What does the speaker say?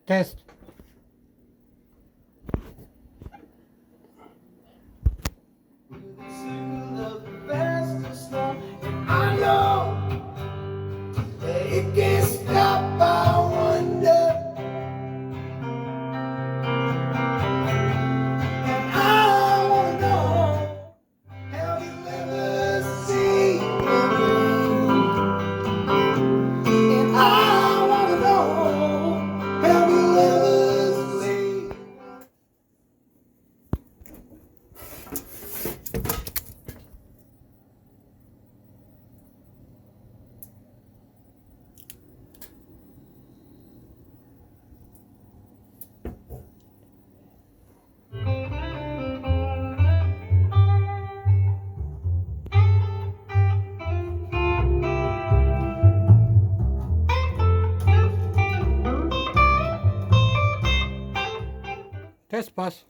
Test. I know that it can't stop. I wonder, and I wanna know, have you ever seen the rain? And I wanna know, have you ever seen? Test pass.